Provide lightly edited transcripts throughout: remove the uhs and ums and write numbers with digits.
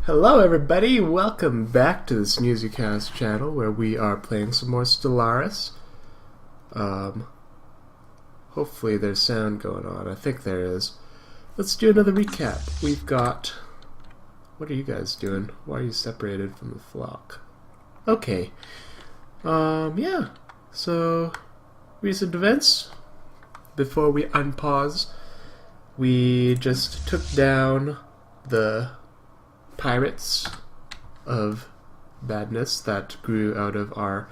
Hello everybody, welcome back to the Snoozy channel where we are playing some more Stellaris. Hopefully there's sound going on. I think there is. Let's do another recap. We've got... What are you guys doing? Why are you separated from the flock? Okay. Yeah. So, recent events. Before we unpause, we just took down the pirates of badness that grew out of our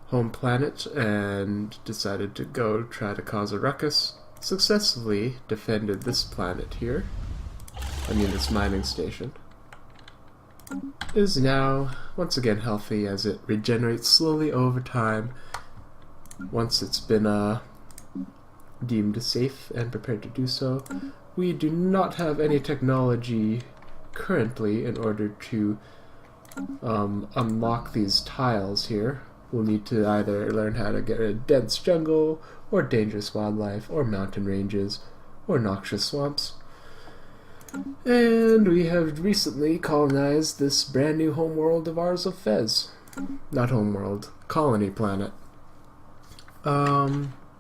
home planet and decided to go try to cause a ruckus. Successfully defended this planet here. I mean this mining station. Is now once again healthy as it regenerates slowly over time once it's been deemed safe and prepared to do so. We do not have any technology currently in order to unlock these tiles here. We'll need to either learn how to get rid of dense jungle, or dangerous wildlife, or mountain ranges, or noxious swamps. And we have recently colonized this brand new homeworld of ours of Fez. Not homeworld, colony planet.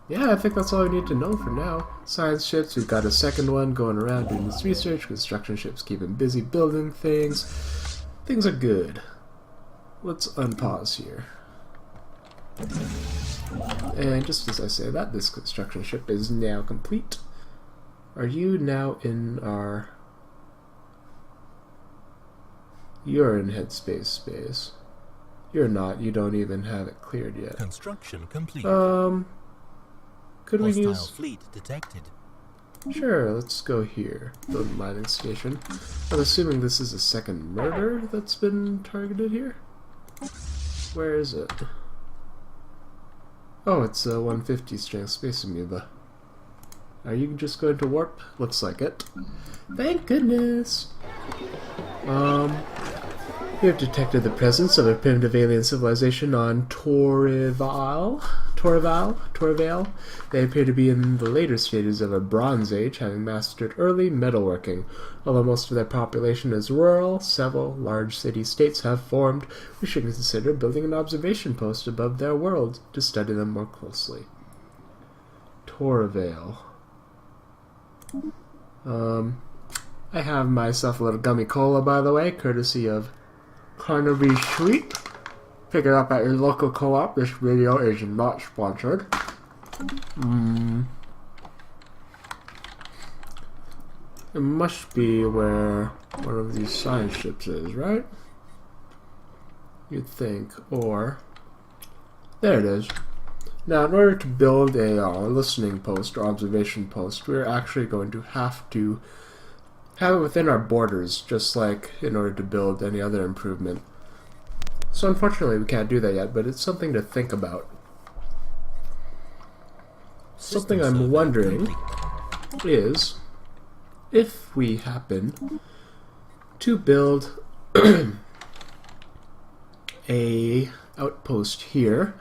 Yeah, I think that's all we need to know for now. Science ships, we've got a second one going around doing this research. Construction ships keeping busy building things. Things are good. Let's unpause here. And just as I say that, this construction ship is now complete. Are you now in our... You're in headspace space. You're not, you don't even have it cleared yet. Construction complete. Could we Hostile use... fleet detected. Sure, let's go here. Build a mining station. I'm assuming this is a second murder that's been targeted here? Where is it? Oh, it's a 150 strength space amoeba. Are you just going to warp? Looks like it. Thank goodness! We have detected the presence of a primitive alien civilization on Torivale. They appear to be in the later stages of a Bronze Age, having mastered early metalworking. Although most of their population is rural, several large city-states have formed. We should consider building an observation post above their world to study them more closely. Torivale. I have myself a little gummy cola, by the way, courtesy of Carnaby Sweet. Pick it up at your local co-op. This video is not sponsored. It must be where one of these science ships is, right? You'd think. Or... there it is. Now, in order to build a listening post or observation post, we're actually going to have to have it within our borders, just like in order to build any other improvement. So unfortunately we can't do that yet, but it's something to think about. Something I'm wondering is if we happen to build a outpost here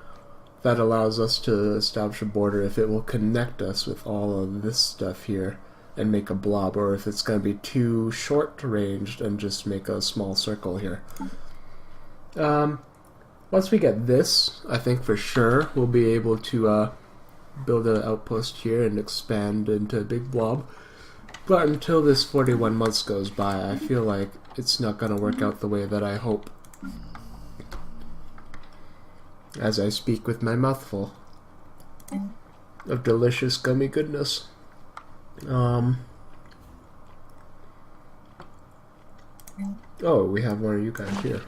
that allows us to establish a border, if it will connect us with all of this stuff here and make a blob, or if it's going to be too short ranged and just make a small circle here. Once we get this, I think for sure we'll be able to build an outpost here and expand into a big blob. But until this 41 months goes by, I feel like it's not going to work out the way that I hope. As I speak with my mouth full of delicious gummy goodness. Oh, we have one of you guys here.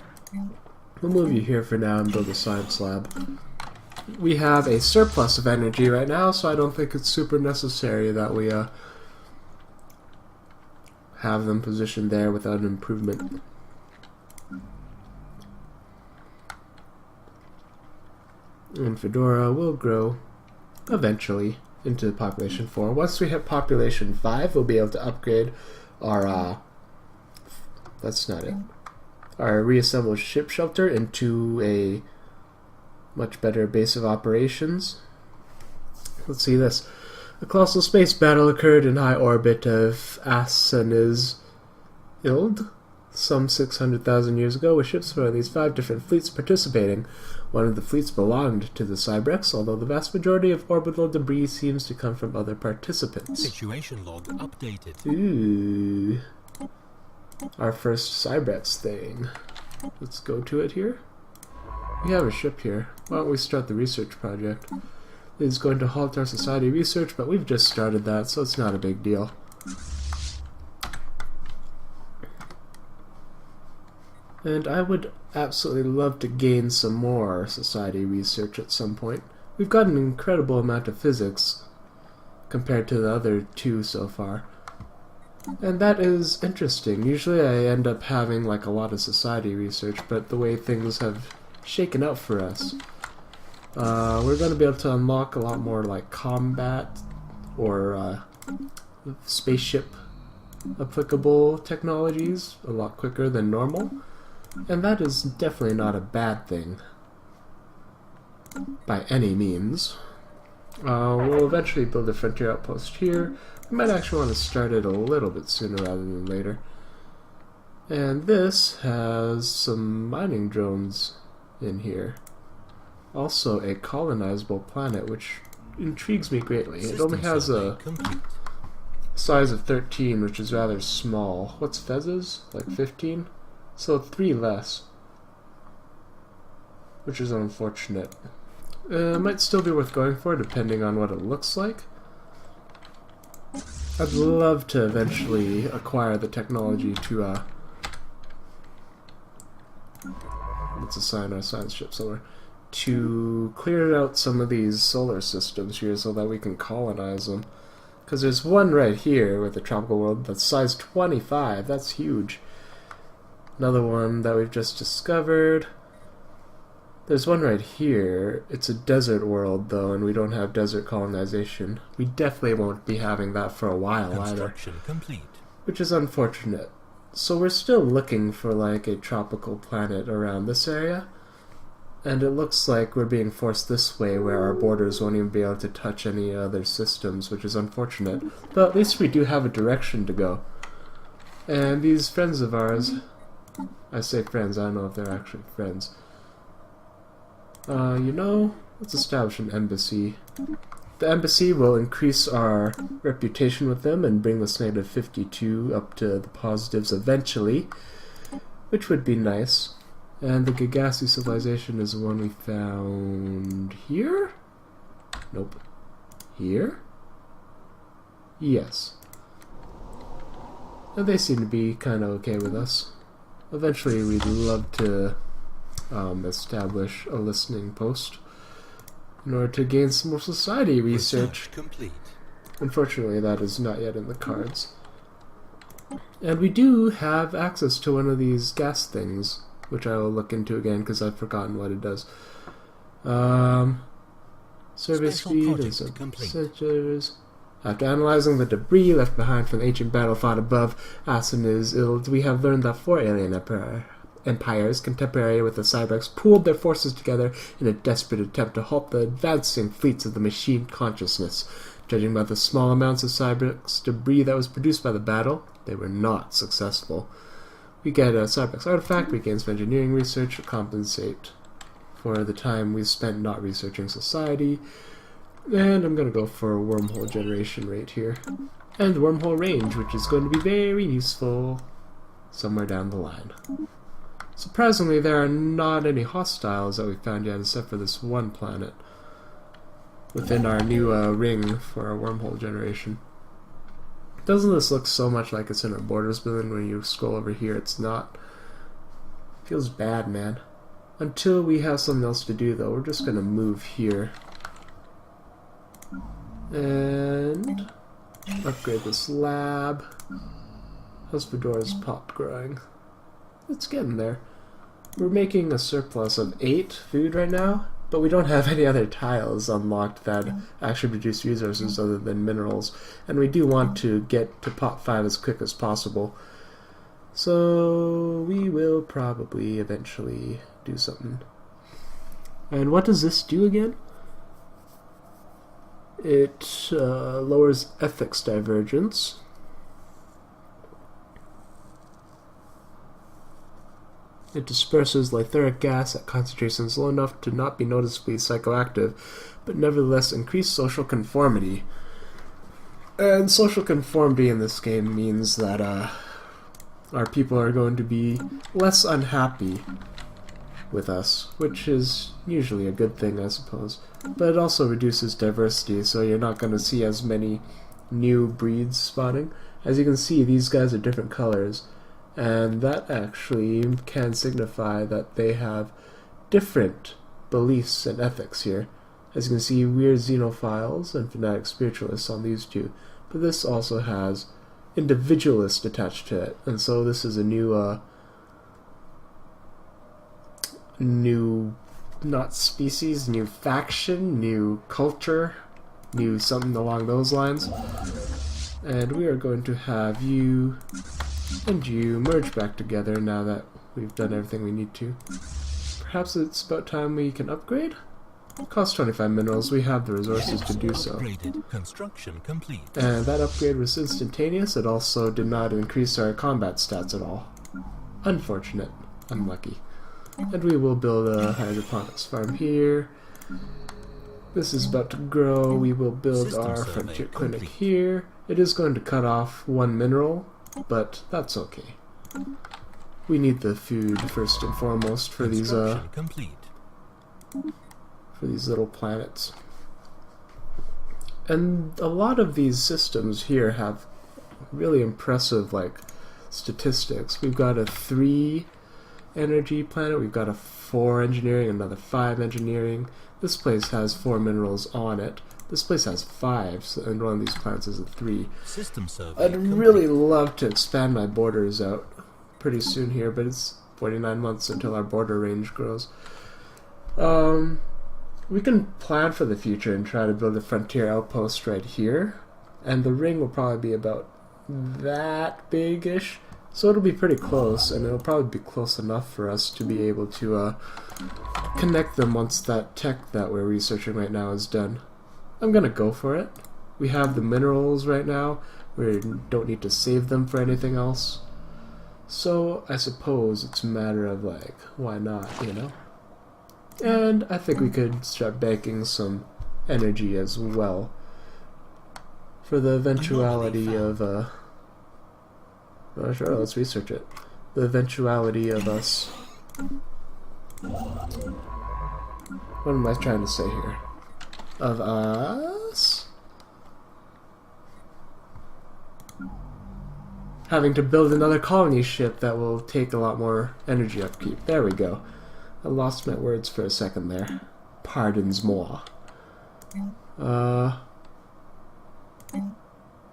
We'll move you here for now and build a science lab. We have a surplus of energy right now, so I don't think it's super necessary that we have them positioned there without an improvement. And Fedora will grow eventually into population 4. Once we hit population 5, we'll be able to upgrade our that's not it. Our reassembled ship shelter into a much better base of operations. Let's see this. A colossal space battle occurred in high orbit of Asaniz Ild Some 600,000 years ago, with ships from at least 5 different fleets participating. One of the fleets belonged to the Cybrex, although the vast majority of orbital debris seems to come from other participants. Situation log updated. Ooh. Our first Cybrex thing. Let's go to it here. We have a ship here. Why don't we start the research project? It is going to halt our society research, but we've just started that, so it's not a big deal. And I would absolutely love to gain some more society research at some point. We've got an incredible amount of physics compared to the other two so far. And that is interesting. Usually I end up having like a lot of society research, but the way things have shaken out for us, we're going to be able to unlock a lot more like combat or spaceship applicable technologies a lot quicker than normal. And that is definitely not a bad thing, by any means. We'll eventually build a frontier outpost here. We might actually want to start it a little bit sooner rather than later. And this has some mining drones in here. Also a colonizable planet, which intrigues me greatly. It only has a size of 13, which is rather small. What's Fez's? Like 15? So 3 less, which is unfortunate. Might still be worth going for, depending on what it looks like. I'd love to eventually acquire the technology to, let's assign our science ship somewhere, to clear out some of these solar systems here so that we can colonize them. Because there's one right here with the tropical world that's size 25, that's huge. Another one that we've just discovered. There's one right here. It's a desert world, though, and we don't have desert colonization. We definitely won't be having that for a while either. Complete. Which is unfortunate. So we're still looking for, like, a tropical planet around this area. And it looks like we're being forced this way, where our borders won't even be able to touch any other systems, which is unfortunate. But at least we do have a direction to go. And these friends of ours... I say friends, I don't know if they're actually friends. You know, let's establish an embassy. The embassy will increase our reputation with them and bring this negative 52 up to the positives eventually, which would be nice. And the Gagassi civilization is the one we found here? Nope. Here? Yes. And they seem to be kind of okay with us. Eventually, we'd love to establish a listening post in order to gain some more society research. Complete. Unfortunately, that is not yet in the cards. And we do have access to one of these gas things, which I will look into again because I've forgotten what it does. Survey speed and some sensors. After analyzing the debris left behind from the ancient battle fought above Asin's Ild, we have learned that 4 alien empires contemporary with the Cybrex pooled their forces together in a desperate attempt to halt the advancing fleets of the machine consciousness. Judging by the small amounts of Cybrex debris that was produced by the battle, they were not successful. We get a Cybrex artifact, we gain some engineering research to compensate for the time we spent not researching society. And I'm going to go for a wormhole generation rate here. And wormhole range, which is going to be very useful somewhere down the line. Surprisingly, there are not any hostiles that we found yet, except for this one planet within our new ring for our wormhole generation. Doesn't this look so much like it's in our borders building? When you scroll over here, it's not. Feels bad, man. Until we have something else to do, though, we're just going to move here. And upgrade this lab. How's Fedora's pot growing? It's getting there. We're making a surplus of 8 food right now, but we don't have any other tiles unlocked that actually produce resources other than minerals, and we do want to get to pot 5 as quick as possible. So we will probably eventually do something. And what does this do again? It lowers ethics divergence. It disperses lytheric gas at concentrations low enough to not be noticeably psychoactive, but nevertheless increase social conformity. And social conformity in this game means that our people are going to be less unhappy with us, which is usually a good thing, I suppose. But it also reduces diversity, so you're not going to see as many new breeds spawning. As you can see, these guys are different colors, and that actually can signify that they have different beliefs and ethics here. As you can see, we're xenophiles and fanatic spiritualists on these two, but this also has individualist attached to it, and so this is a new not species, new faction, new culture, new something along those lines. And we are going to have you and you merge back together now that we've done everything we need to. Perhaps it's about time we can upgrade? It costs 25 minerals, we have the resources to do so. Construction complete. And that upgrade was instantaneous, it also did not increase our combat stats at all. Unfortunate. Unlucky. And we will build a hydroponics farm here. This is about to grow. We will build our frontier clinic here. It is going to cut off one mineral, but that's okay. We need the food first and foremost for these little planets. And a lot of these systems here have really impressive statistics. We've got a 3 energy planet, we've got a 4 engineering, another 5 engineering. This place has 4 minerals on it. This place has 5, so, and one of these planets is a 3. System survey I'd really love to expand my borders out pretty soon here, but it's 49 months until our border range grows. We can plan for the future and try to build a frontier outpost right here, and the ring will probably be about that big-ish. So it'll be pretty close, and it'll probably be close enough for us to be able to connect them once that tech that we're researching right now is done. I'm gonna go for it. We have the minerals right now. We don't need to save them for anything else. So I suppose it's a matter of why not, you know? And I think we could start banking some energy as well for the eventuality of oh, sure, let's research it. The eventuality of us. What am I trying to say here? Of us having to build another colony ship that will take a lot more energy upkeep. There we go. I lost my words for a second there. Pardons-moi.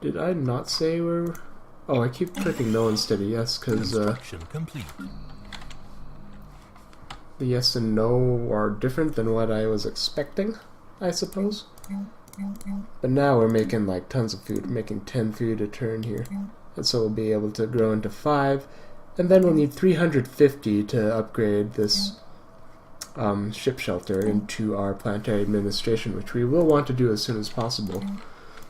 Did I not say we're... Oh, I keep clicking no instead of yes, because the yes and no are different than what I was expecting, I suppose. But now we're making tons of food, making 10 food a turn here. And so we'll be able to grow into 5, and then we'll need 350 to upgrade this ship shelter into our planetary administration, which we will want to do as soon as possible.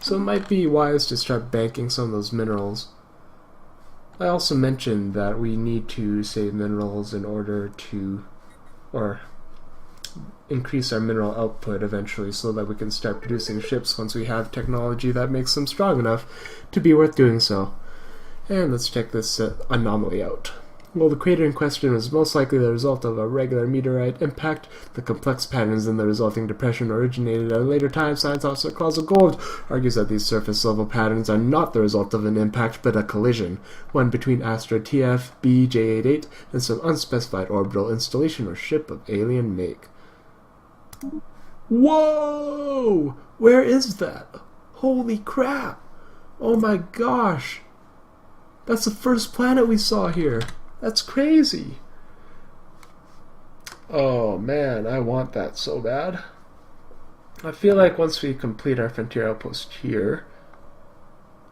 So it might be wise to start banking some of those minerals. I also mentioned that we need to save minerals in order to, or increase our mineral output eventually so that we can start producing ships once we have technology that makes them strong enough to be worth doing so. And let's check this anomaly out. Well, the crater in question was most likely the result of a regular meteorite impact. The complex patterns in the resulting depression originated at a later time. Science officer Claus of Gold argues that these surface level patterns are not the result of an impact, but a collision, one between Astra TF-B J88 and some unspecified orbital installation or ship of alien make. Whoa! Where is that? Holy crap! Oh my gosh! That's the first planet we saw here! That's crazy! Oh man, I want that so bad. I feel like once we complete our frontier outpost here,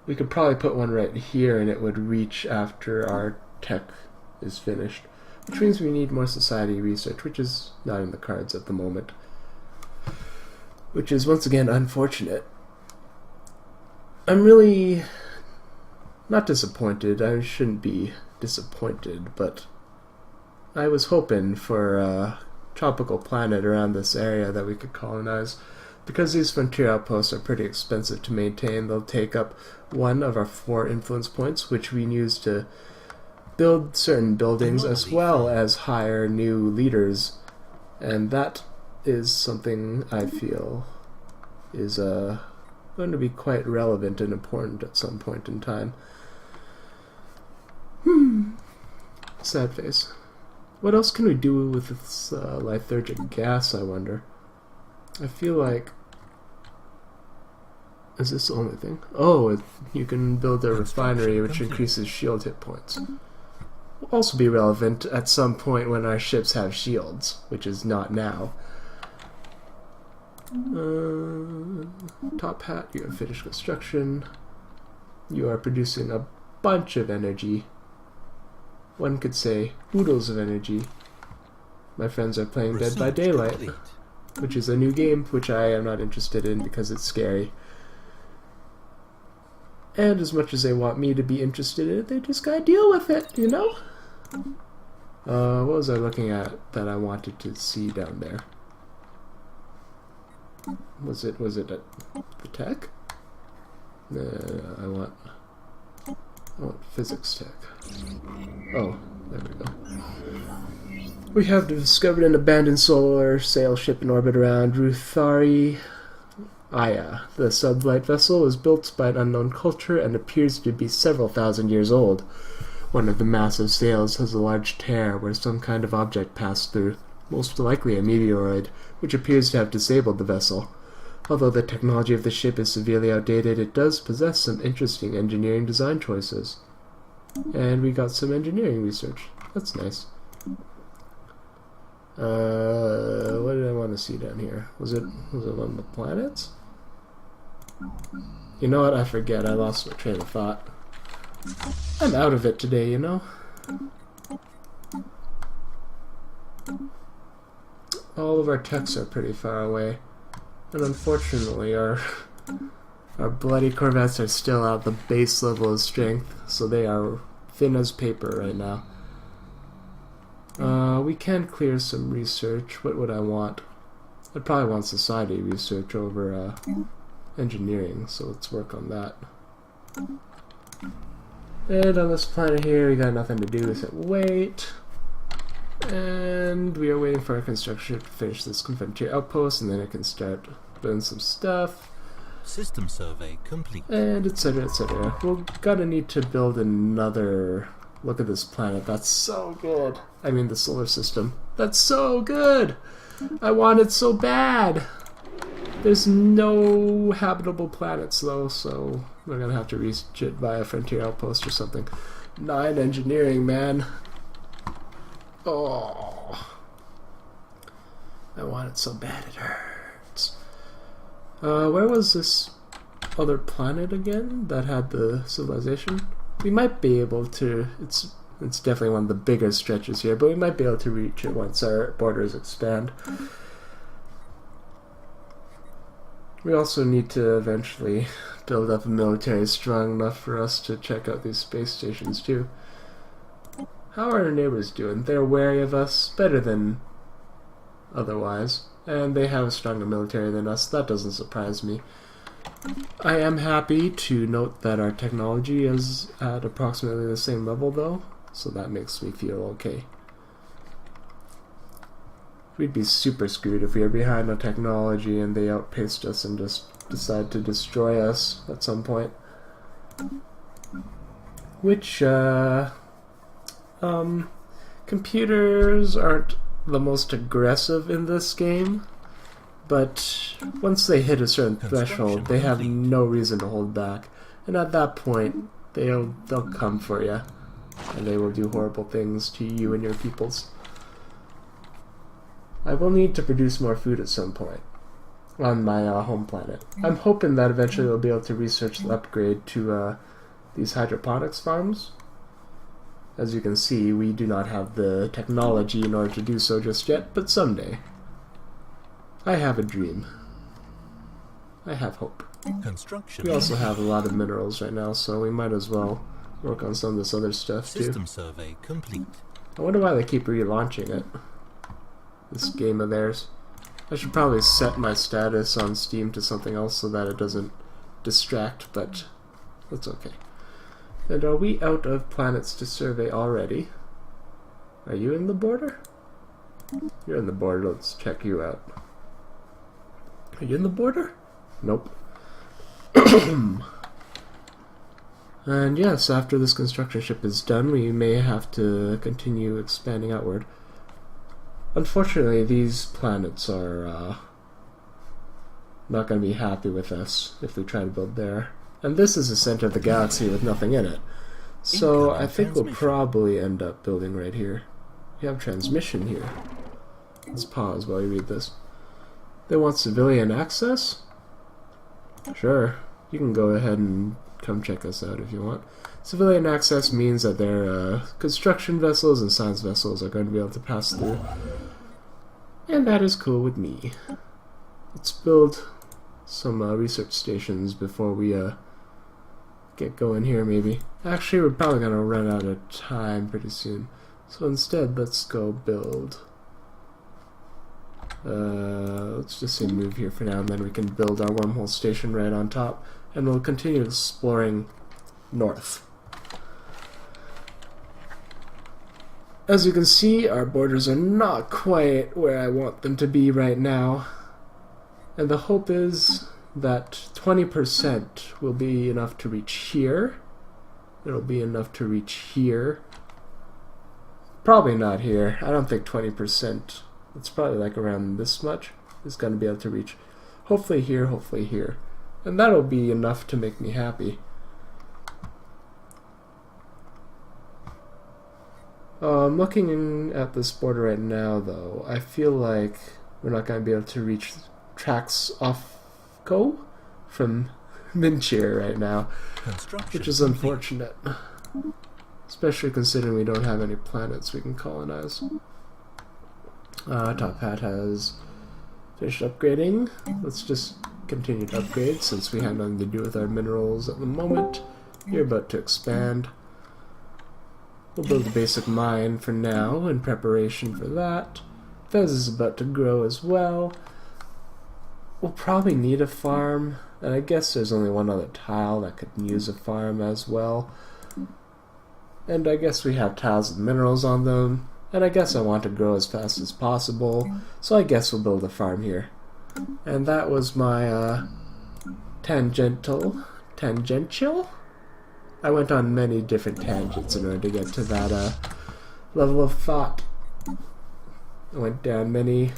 we could probably put one right here and it would reach after our tech is finished. Which means we need more society research, which is not in the cards at the moment. Which is once again unfortunate. I'm really not disappointed. I shouldn't be disappointed, but I was hoping for a tropical planet around this area that we could colonize. Because these frontier outposts are pretty expensive to maintain, they'll take up one of our 4 influence points, which we use to build certain buildings as well as hire new leaders. And that is something I feel is going to be quite relevant and important at some point in time. Sad face. What else can we do with this lysergic gas, I wonder? I feel like... Is this the only thing? Oh, you can build a refinery which increases shield hit points. Will also be relevant at some point when our ships have shields, which is not now. Top hat, you have finished construction. You are producing a bunch of energy. One could say oodles of energy. My friends are playing Dead by Daylight, which is a new game which I am not interested in because it's scary. And as much as they want me to be interested in it, they just gotta deal with it, you know? What was I looking at that I wanted to see down there? Was it at the tech? I want physics tech. Oh, there we go. We have discovered an abandoned solar sail ship in orbit around Ruthari. Aya. The sublight vessel was built by an unknown culture and appears to be several thousand years old. One of the massive sails has a large tear where some kind of object passed through, most likely a meteoroid, which appears to have disabled the vessel. Although the technology of the ship is severely outdated, it does possess some interesting engineering design choices. And we got some engineering research. That's nice. What did I want to see down here? Was it one of the planets? You know what? I forget. I lost my train of thought. I'm out of it today, you know? All of our techs are pretty far away. And unfortunately, our bloody corvettes are still at the base level of strength, so they are thin as paper right now. We can clear some research. What would I want? I'd probably want society research over engineering, so let's work on that. And on this planet here, we got nothing to do except wait. And we are waiting for our construction to finish this frontier outpost, and then it can start doing some stuff. System survey complete. And etc, etc. We're gonna need to build another... Look at this planet. That's so good. I mean the solar system. That's so good! I want it so bad! There's no habitable planets though, so we're gonna have to reach it via frontier outpost or something. 9 engineering, man. Oh, I want it so bad it hurts. Where was this other planet again that had the civilization? We might be able to, it's definitely one of the bigger stretches here, but we might be able to reach it once our borders expand. We also need to eventually build up a military strong enough for us to check out these space stations too. How are our neighbors doing? They're wary of us, better than otherwise, and they have a stronger military than us. That doesn't surprise me. I am happy to note that our technology is at approximately the same level though, so that makes me feel okay. We'd be super screwed if we were behind on technology and they outpaced us and just decide to destroy us at some point. Which, computers aren't the most aggressive in this game, but once they hit a certain threshold, they have no reason to hold back. And at that point, they'll come for you, and they will do horrible things to you and your peoples. I will need to produce more food at some point on my home planet. I'm hoping that eventually we'll be able to research the upgrade to these hydroponics farms. As you can see, we do not have the technology in order to do so just yet, but someday. I have a dream. I have hope. Construction. We also have a lot of minerals right now, so we might as well work on some of this other stuff too. System survey complete. I wonder why they keep relaunching it. This game of theirs. I should probably set my status on Steam to something else so that it doesn't distract, but that's okay. And are we out of planets to survey already? Are you in the border? You're in the border. Let's check you out. Are you in the border? Nope. And yes, after this construction ship is done, we may have to continue expanding outward. Unfortunately, these planets are not going to be happy with us if we try to build there. And this is the center of the galaxy with nothing in it. So I think we'll probably end up building right here. We have transmission here. Let's pause while you read this. They want civilian access? Sure. You can go ahead and come check us out if you want. Civilian access means that their construction vessels and science vessels are going to be able to pass through. And that is cool with me. Let's build some research stations before we get going here, maybe. Actually, we're probably going to run out of time pretty soon. So instead, let's go build. Let's just say move here for now, and then we can build our wormhole station right on top. And we'll continue exploring north. As you can see, our borders are not quite where I want them to be right now. And the hope is that 20% will be enough to reach here. It'll be enough to reach here. Probably not here. I don't think 20%. It's probably like around this much. Is going to be able to reach. Hopefully here, hopefully here. And that'll be enough to make me happy. I'm looking at this border right now, though. I feel like we're not going to be able to reach tracks off Go from Minchir right now, which is unfortunate. Especially considering we don't have any planets we can colonize. Top Hat has finished upgrading. Let's just continue to upgrade since we have nothing to do with our minerals at the moment. You're about to expand. We'll build a basic mine for now in preparation for that. Fez is about to grow as well. We'll probably need a farm, and I guess there's only one other tile that could use a farm as well. And I guess we have tiles with minerals on them, and I guess I want to grow as fast as possible, so I guess we'll build a farm here. And that was my tangential. I went on many different tangents in order to get to that level of thought. I went down many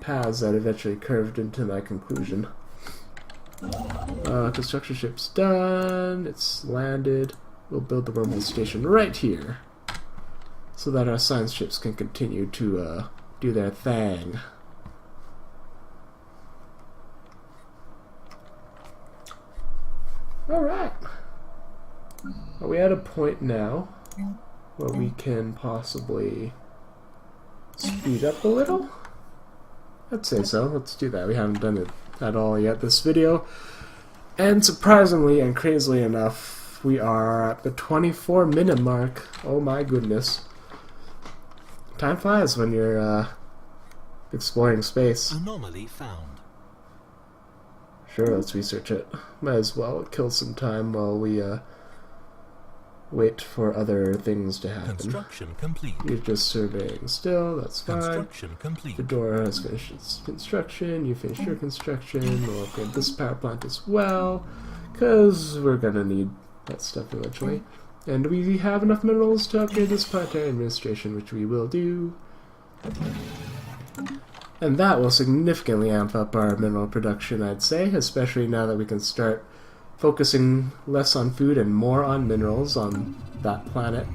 paths that eventually curved into my conclusion. Construction ship's done. It's landed. We'll build the wormhole station right here so that our science ships can continue to do their thing. Alright. Are we at a point now where we can possibly speed up a little? I'd say so. Let's do that. We haven't done it at all yet this video. And surprisingly and crazily enough, we are at the 24-minute mark. Oh my goodness. Time flies when you're exploring space. Anomaly found. Sure, let's research it. Might as well kill some time while we wait for other things to happen. Construction complete. You're just surveying still, that's fine. Construction complete. The door has finished its construction, you finished your construction, we'll upgrade this power plant as well, because we're gonna need that stuff eventually. And we have enough minerals to upgrade this planetary administration, which we will do. And that will significantly amp up our mineral production, I'd say, especially now that we can start focusing less on food and more on minerals on that planet.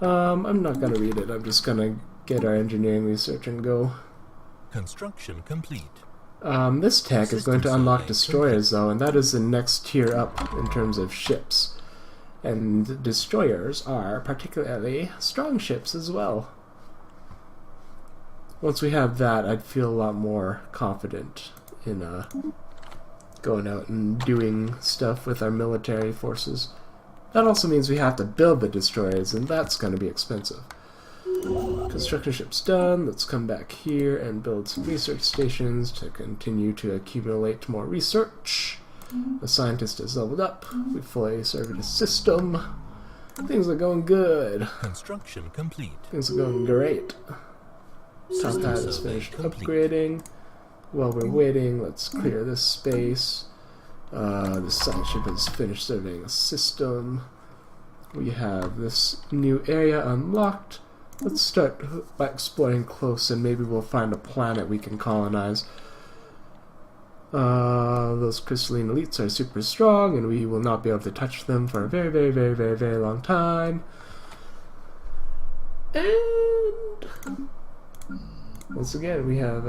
I'm not going to read it, I'm just going to get our engineering research and go. Construction complete. This tech is going to unlock destroyers, though, and that is the next tier up in terms of ships. And destroyers are particularly strong ships as well. Once we have that, I'd feel a lot more confident in going out and doing stuff with our military forces. That also means we have to build the destroyers, and that's going to be expensive. Construction ship's done. Let's come back here and build some research stations to continue to accumulate more research. The scientist has leveled up. We fully served the system. Things are going good. Construction complete. Things are going great. Top System hat is survey finished complete. upgrading. While we're waiting, let's clear this space. The science ship has finished surveying the system. We have this new area unlocked. Let's start by exploring close, and maybe we'll find a planet we can colonize. Those crystalline elites are super strong, and we will not be able to touch them for a very, very, very, very, very long time. And once again, we have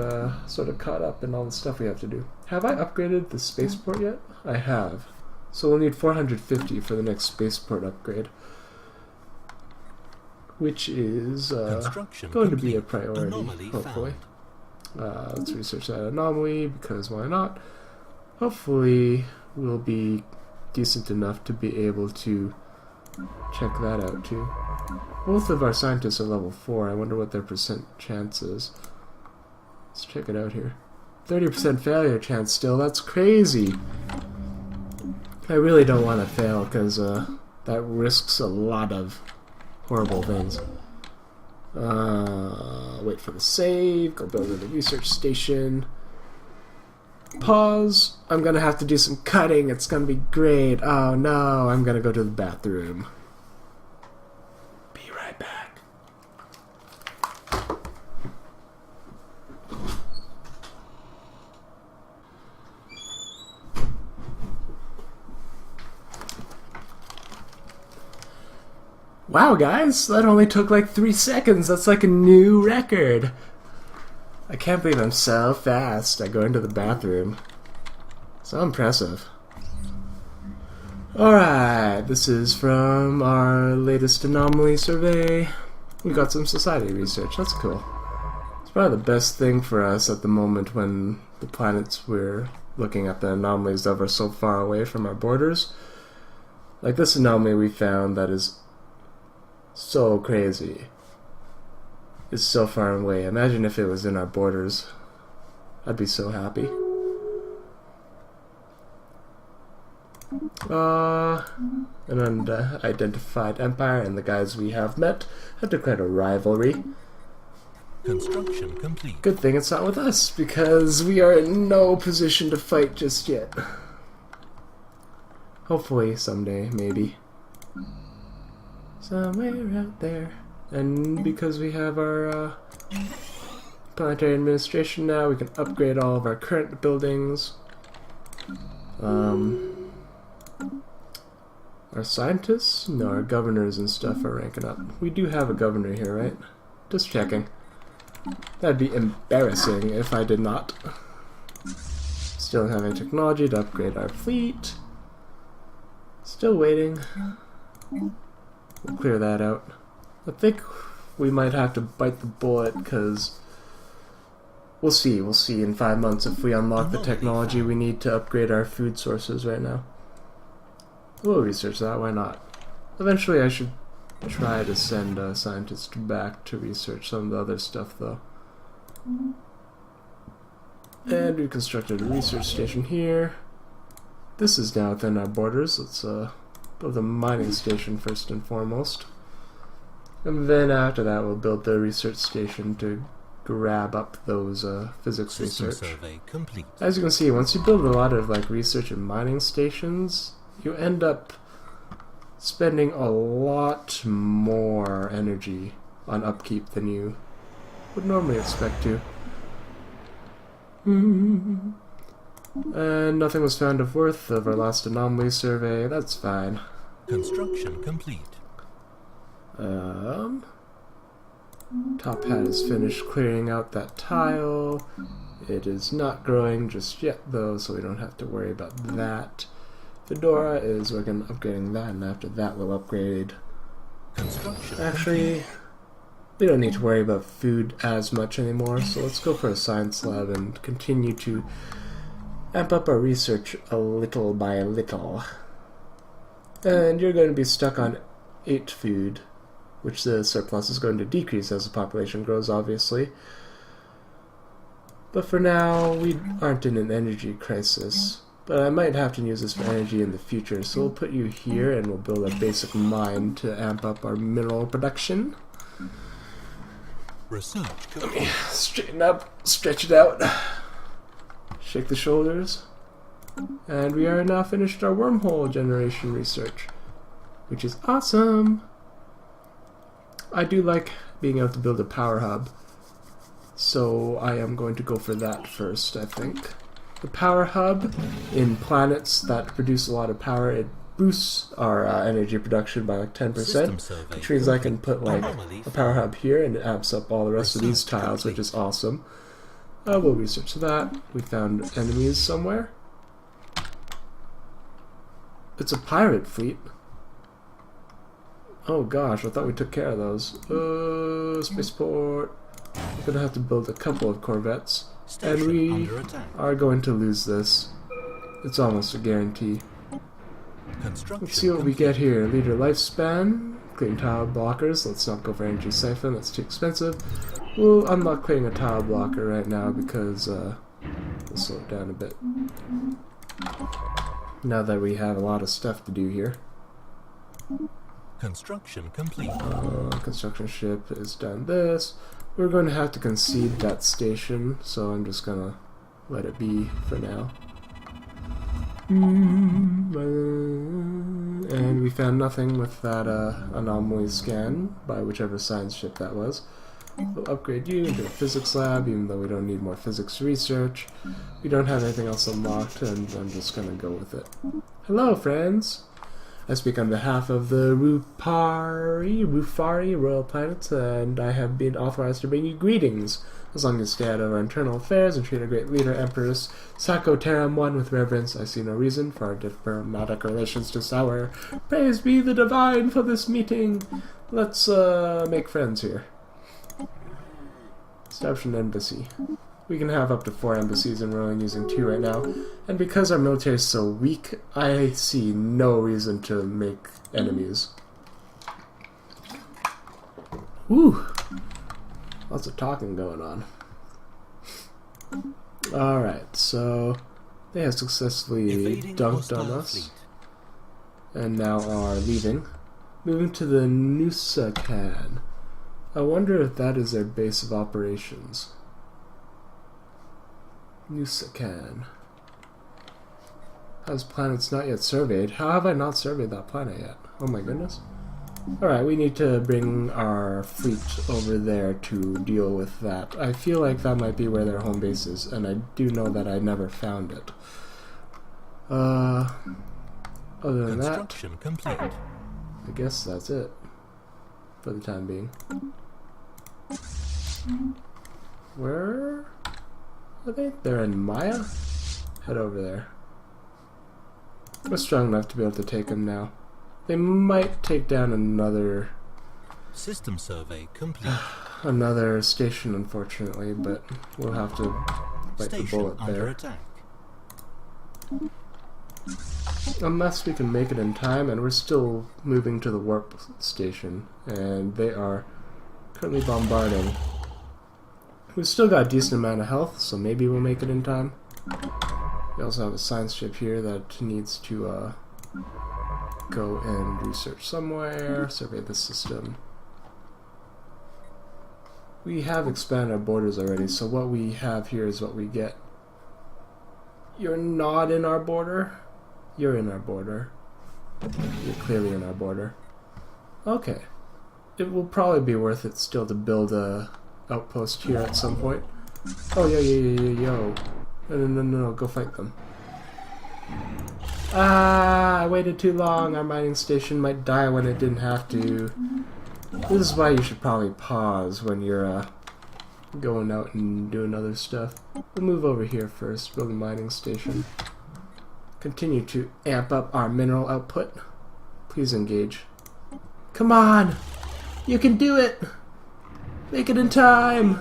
sort of caught up in all the stuff we have to do. Have I upgraded the spaceport yet? I have. So we'll need 450 for the next spaceport upgrade, which is going to be a priority, Anomaly hopefully. Let's research that anomaly, because why not? Hopefully we'll be decent enough to be able to check that out too. Both of our scientists are level 4. I wonder what their percent chance is. Let's check it out here. 30% failure chance still. That's crazy. I really don't want to fail, because that risks a lot of horrible things. Wait for the save. Go build a research station. Pause. I'm gonna have to do some cutting. It's gonna be great. Oh no, I'm gonna go to the bathroom. Be right back. Wow, guys, that only took like 3 seconds. That's like a new record. I can't believe I'm so fast at going to the bathroom. So impressive. Alright, this is from our latest anomaly survey. We got some society research. That's cool. It's probably the best thing for us at the moment when the planets we're looking at the anomalies of are so far away from our borders. Like this anomaly we found that is so crazy. It's so far away. Imagine if it was in our borders. I'd be so happy. An unidentified empire and the guys we have met have declared a rivalry. Construction complete. Good thing it's not with us, because we are in no position to fight just yet. Hopefully someday, maybe. Somewhere out there. And because we have our planetary administration now, we can upgrade all of our current buildings. Our scientists? No, our governors and stuff are ranking up. We do have a governor here, right? Just checking. That'd be embarrassing if I did not. Still having technology to upgrade our fleet. Still waiting. We'll clear that out. I think we might have to bite the bullet, because we'll see in 5 months if we unlock the technology we need to upgrade our food sources right now. We'll research that, why not? Eventually I should try to send a scientist back to research some of the other stuff though. And we constructed a research station here. This is now within our borders. Let's build a mining station first and foremost. And then after that we'll build the research station to grab up those physics System research. survey complete. As you can see, once you build a lot of like research and mining stations, you end up spending a lot more energy on upkeep than you would normally expect to. And nothing was found of worth of our last anomaly survey. That's fine. Construction complete. Top hat is finished clearing out that tile. It is not growing just yet though, so we don't have to worry about that. Fedora is working on upgrading that, and after that we'll upgrade. Construction Actually, we don't need to worry about food as much anymore, so let's go for a science lab and continue to amp up our research a little by little. And you're going to be stuck on 8 food, which the surplus is going to decrease as the population grows, obviously. But for now, we aren't in an energy crisis. But I might have to use this for energy in the future, so we'll put you here and we'll build a basic mine to amp up our mineral production. Research Let me straighten up, stretch it out, shake the shoulders. And we are now finished our wormhole generation research, which is awesome. I do like being able to build a power hub, so I am going to go for that first, I think. The power hub in planets that produce a lot of power, it boosts our energy production by like 10%, which means I can put like a power hub here and it amps up all the rest of these tiles, which is awesome. We'll research that. We found enemies somewhere. It's a pirate fleet. Oh gosh, I thought we took care of those. Spaceport. We're gonna have to build a couple of corvettes. And we are going to lose this. It's almost a guarantee. Let's see what we get here. Leader lifespan. Clean tile blockers. Let's not go for energy siphon. That's too expensive. I'm not creating a tile blocker right now because we'll slow it down a bit. Now that we have a lot of stuff to do here. Construction complete. Construction ship is done this. We're going to have to concede that station, so I'm just gonna let it be for now. And we found nothing with that anomaly scan by whichever science ship that was. We'll upgrade you into a physics lab, even though we don't need more physics research. We don't have anything else unlocked, and I'm just gonna go with it. Hello, friends! I speak on behalf of the Rufari Royal Planets, and I have been authorized to bring you greetings. As long as you stay out of our internal affairs and treat our great leader, Empress Sako Teram One, with reverence, I see no reason for our diplomatic relations to sour. Praise be the divine for this meeting. Let's make friends here. Establish an embassy. We can have up to 4 embassies, and we're only using 2 right now. And because our military is so weak, I see no reason to make enemies. Whew! Lots of talking going on. Alright, so they have successfully dunked on us. And now are leaving. Moving to the Nusakan. I wonder if that is their base of operations. Nusakan. How's planets not yet surveyed? How have I not surveyed that planet yet? Oh my goodness. Alright, we need to bring our fleet over there to deal with that. I feel like that might be where their home base is, and I do know that I never found it. Other than that, complete. I guess that's it for the time being. Where are they? They're in Maya? Head over there. We're strong enough to be able to take them now. They might take down another System survey complete. another station, unfortunately, but we'll have to bite the bullet there. Attack. Unless we can make it in time, and we're still moving to the warp station, and they are currently bombarding. We've still got a decent amount of health, so maybe we'll make it in time. We also have a science ship here that needs to go and research somewhere, survey the system. We have expanded our borders already, so what we have here is what we get. You're not in our border. You're in our border. You're clearly in our border. Okay. It will probably be worth it still to build a outpost here at some point. Oh, yo. No, go fight them. Ah, I waited too long. Our mining station might die when it didn't have to. This is why you should probably pause when you're going out and doing other stuff. We'll move over here first, build a mining station. Continue to amp up our mineral output. Please engage. Come on! You can do it! Make it in time!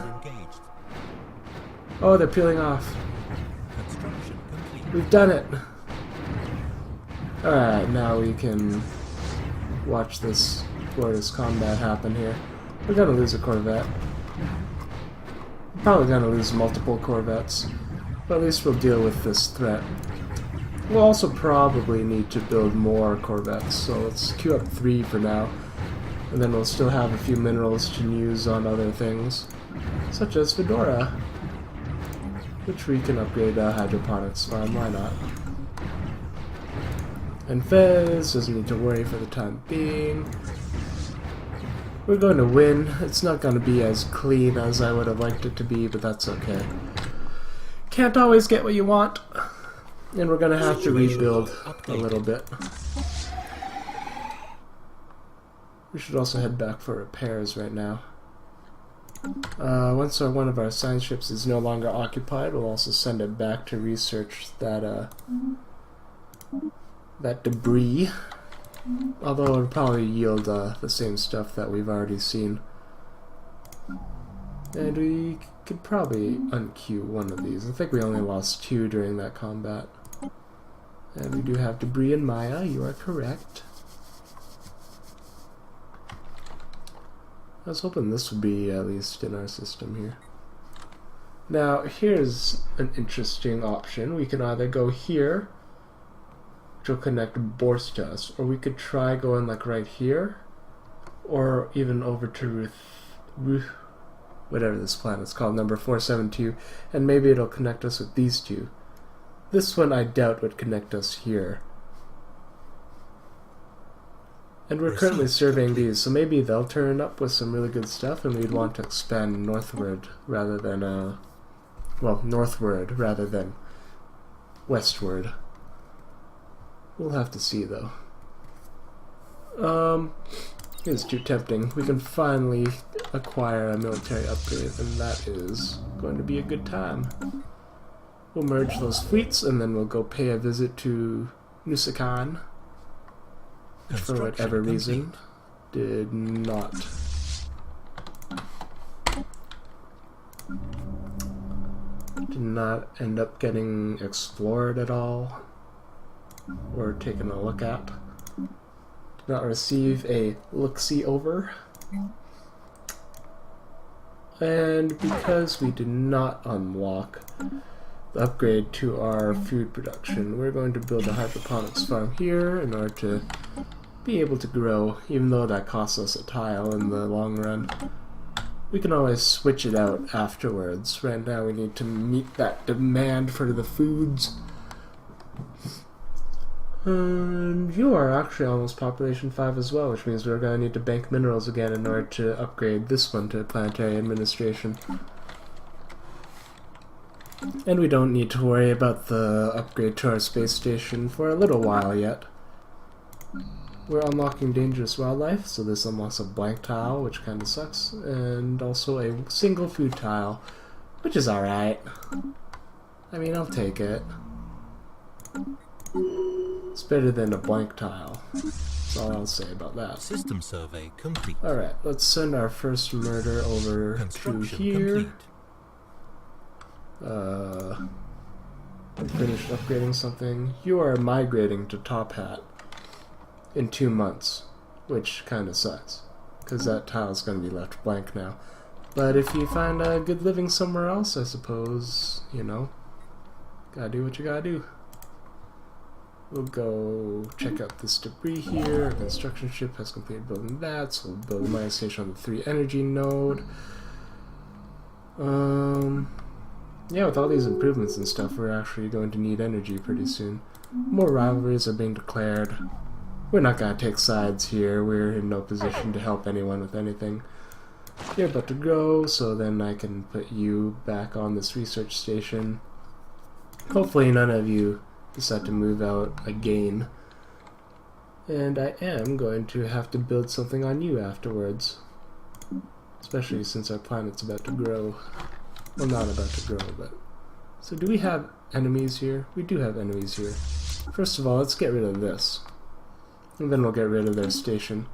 Oh, they're peeling off. We've done it. Alright, now we can watch this glorious combat happen here. We're gonna lose a Corvette. We're probably gonna lose multiple Corvettes. But at least we'll deal with this threat. We'll also probably need to build more Corvettes, so let's queue up 3 for now. And then we'll still have a few minerals to use on other things, such as Fedora, which we can upgrade hydroponics farm, why not? And Fez doesn't need to worry for the time being. We're going to win. It's not going to be as clean as I would have liked it to be, but that's okay. Can't always get what you want. And we're going to have to rebuild a little bit. We should also head back for repairs right now. Once one of our science ships is no longer occupied, we'll also send it back to research that that debris. Although it'll probably yield the same stuff that we've already seen. And we could probably unqueue one of these. I think we only lost 2 during that combat. And we do have debris in Maya, you are correct. I was hoping this would be at least in our system here. Now, here's an interesting option. We can either go here, which will connect Borst to us, or we could try going like right here, or even over to Ruth, whatever this planet's called, number 472, and maybe it'll connect us with these 2. This one I doubt would connect us here. And we're currently surveying these, so maybe they'll turn up with some really good stuff, and we'd want to expand northward rather than, well, northward rather than westward. We'll have to see, though. It's too tempting. We can finally acquire a military upgrade, and that is going to be a good time. We'll merge those fleets, and then we'll go pay a visit to Nusakan. For whatever reason, did not end up getting explored at all, or taken a look at. Did not receive a look-see over. And because we did not unlock the upgrade to our food production, we're going to build a hydroponics farm here in order to be able to grow, even though that costs us a tile in the long run. We can always switch it out afterwards. Right now we need to meet that demand for the foods. And you are actually almost population 5 as well, which means we're going to need to bank minerals again in order to upgrade this one to planetary administration. And we don't need to worry about the upgrade to our space station for a little while yet. We're unlocking dangerous wildlife, so this unlocks a blank tile, which kind of sucks, and also a single food tile, which is alright. I mean, I'll take it. It's better than a blank tile. That's all I'll say about that. System survey complete. Alright, let's send our first murder over to here. Finished upgrading something. You are migrating to Top Hat in 2 months, which kind of sucks, because that tile's going to be left blank now. But if you find a good living somewhere else, I suppose, you know, gotta do what you gotta do. We'll go check out this debris here. Our construction ship has completed building that, so we'll build a mining station on the 3 energy node. Yeah, with all these improvements and stuff, we're actually going to need energy pretty soon. More rivalries are being declared. We're not going to take sides here. We're in no position to help anyone with anything. You're about to grow, so then I can put you back on this research station. Hopefully none of you decide to move out again. And I am going to have to build something on you afterwards. Especially since our planet's about to grow. Well, not about to grow, but... So do we have enemies here? We do have enemies here. First of all, let's get rid of this. And then we'll get rid of their station.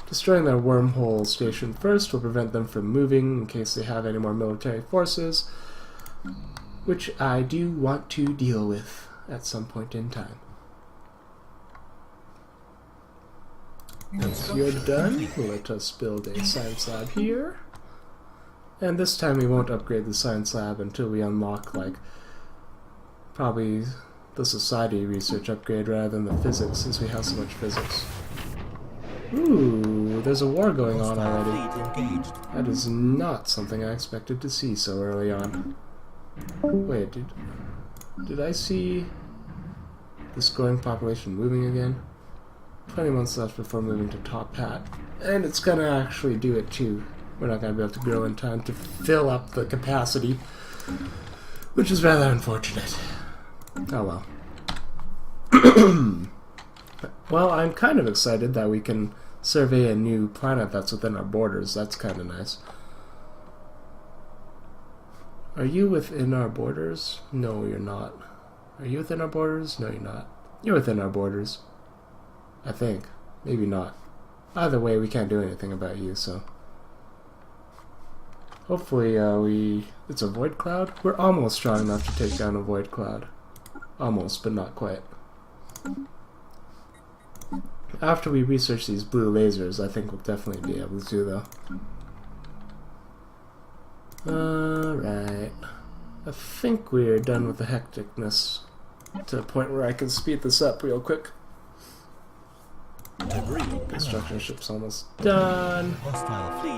Destroying their wormhole station first will prevent them from moving in case they have any more military forces, which I do want to deal with at some point in time. Once you're done, let us build a science lab here. And this time we won't upgrade the science lab until we unlock, like, probably the society research upgrade rather than the physics, since we have so much physics. Ooh, there's a war going on already. That is not something I expected to see so early on. Wait, did I see this growing population moving again? 20 months left before moving to top hat. And it's gonna actually do it too. We're not gonna be able to grow in time to fill up the capacity, which is rather unfortunate. Oh well. Well, I'm kind of excited that we can survey a new planet that's within our borders. That's kind of nice. Are you within our borders? No, you're not. Are you within our borders? No, you're not. You're within our borders. I think. Maybe not. Either way, we can't do anything about you, so... Hopefully, it's a void cloud? We're almost strong enough to take down a void cloud. Almost, but not quite. After we research these blue lasers, I think we'll definitely be able to, though. Alright. I think we're done with the hecticness to a point where I can speed this up real quick. Construction ship's almost done.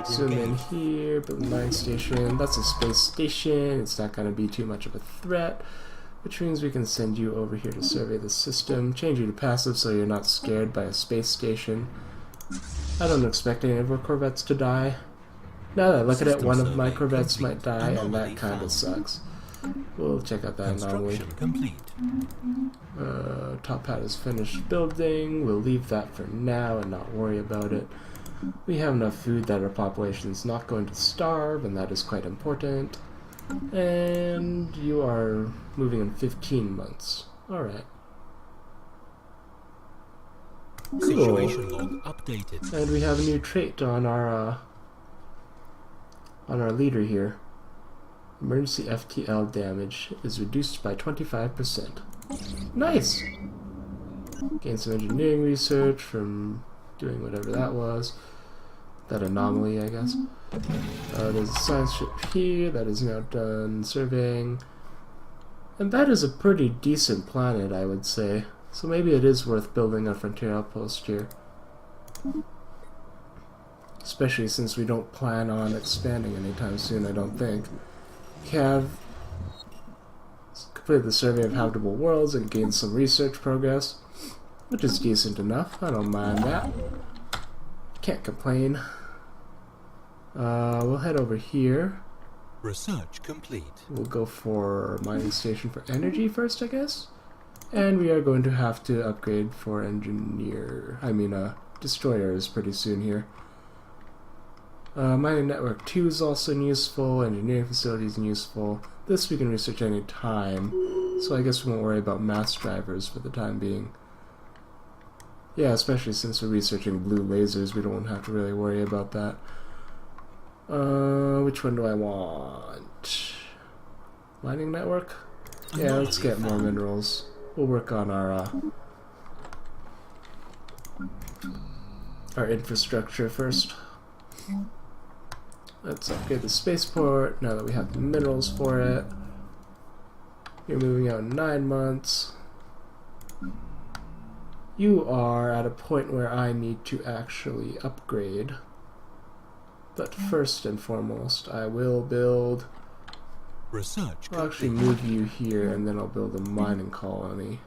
Zoom in here, build a mine station. That's a space station. It's not going to be too much of a threat, which means we can send you over here to survey the system. Change you to passive so you're not scared by a space station. I don't expect any of our corvettes to die. Now that I look at it, one of my corvettes might die, and that kind of sucks. We'll check out that anomaly. Top hat is finished building. We'll leave that for now and not worry about it. We have enough food that our population is not going to starve, and that is quite important. And you are moving in 15 months. Alright. Cool. Situation log updated. And we have a new trait on our leader here. Emergency FTL damage is reduced by 25%. Nice! Gain some engineering research from doing whatever that was. That anomaly, I guess. There's a science ship here that is now done surveying. And that is a pretty decent planet, I would say. So maybe it is worth building a frontier outpost here. Especially since we don't plan on expanding anytime soon, I don't think. We have completed the survey of habitable worlds and gained some research progress, which is decent enough. I don't mind that. Can't complain. We'll head over here. Research complete. We'll go for a mining station for energy first, I guess. And we are going to have to upgrade for destroyers pretty soon here. Mining network 2 is also useful, engineering facilities useful. This we can research any time, so I guess we won't worry about mass drivers for the time being. Yeah, especially since we're researching blue lasers, we don't have to really worry about that. Which one do I want? Mining network? Yeah, let's get more minerals. We'll work on our infrastructure first. Let's upgrade the spaceport now that we have the minerals for it. You're moving out in 9 months. You are at a point where I need to actually upgrade. But first and foremost, I will build... I'll actually move you here, and then I'll build a mining colony.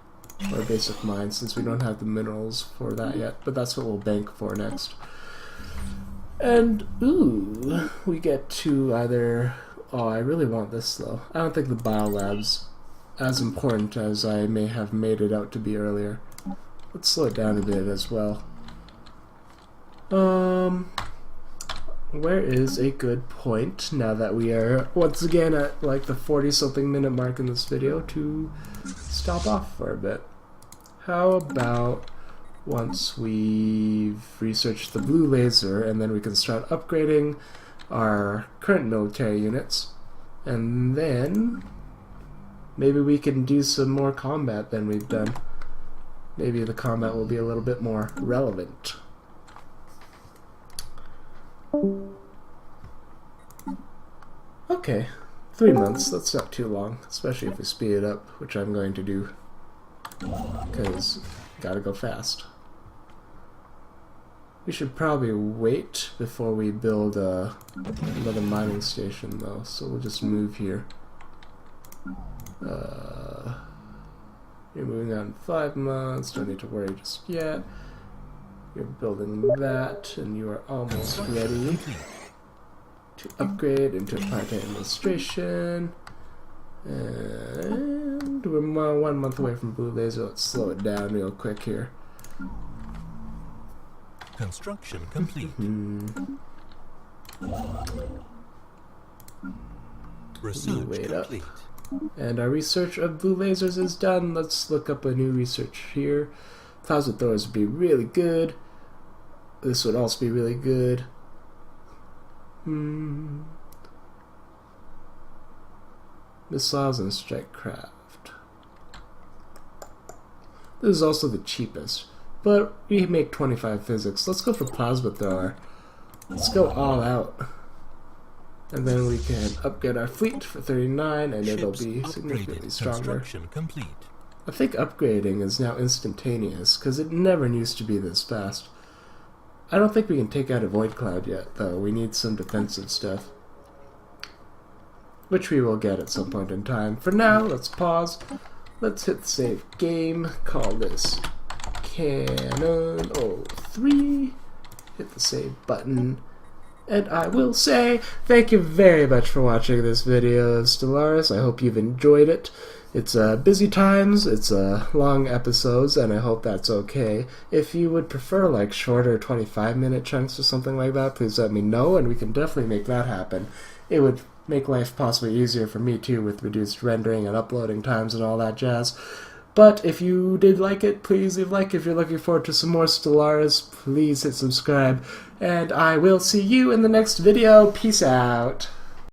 Or a basic mine, since we don't have the minerals for that yet. But that's what we'll bank for next. And, ooh, we get to either... Oh, I really want this, though. I don't think the biolab's as important as I may have made it out to be earlier. Let's slow it down a bit as well. Where is a good point, now that we are once again at like the 40-something minute mark in this video, to stop off for a bit? How about once we've researched the blue laser, and then we can start upgrading our current military units, and then maybe we can do some more combat than we've done. Maybe the combat will be a little bit more relevant. Okay, 3 months, that's not too long, especially if we speed it up, which I'm going to do, because gotta go fast. We should probably wait before we build another mining station though, so we'll just move here. You're moving on in 5 months, don't need to worry just yet. You're building that, and you are almost ready to upgrade into part-time administration. And we're 1 month away from blue laser. Let's slow it down real quick here. Construction complete. Research Wait complete. up. And our research of blue lasers is done. Let's look up a new research here. Plasma throwers would be really good. This would also be really good. Missiles and strike craft. This is also the cheapest. But we make 25 physics. Let's go for plasma thrower. Let's go all out. And then we can upgrade our fleet for 39, and it'll be significantly stronger. Construction complete. I think upgrading is now instantaneous, because it never used to be this fast. I don't think we can take out a void cloud yet, though. We need some defensive stuff, which we will get at some point in time. For now, let's pause. Let's hit save game. Call this Canon 03. Hit the save button. And I will say, thank you very much for watching this video of Stellaris. I hope you've enjoyed it. It's busy times, it's long episodes, and I hope that's okay. If you would prefer like shorter 25-minute chunks or something like that, please let me know, and we can definitely make that happen. It would make life possibly easier for me too, with reduced rendering and uploading times and all that jazz. But if you did like it, please leave a like. If you're looking forward to some more Stellaris, please hit subscribe. And I will see you in the next video. Peace out.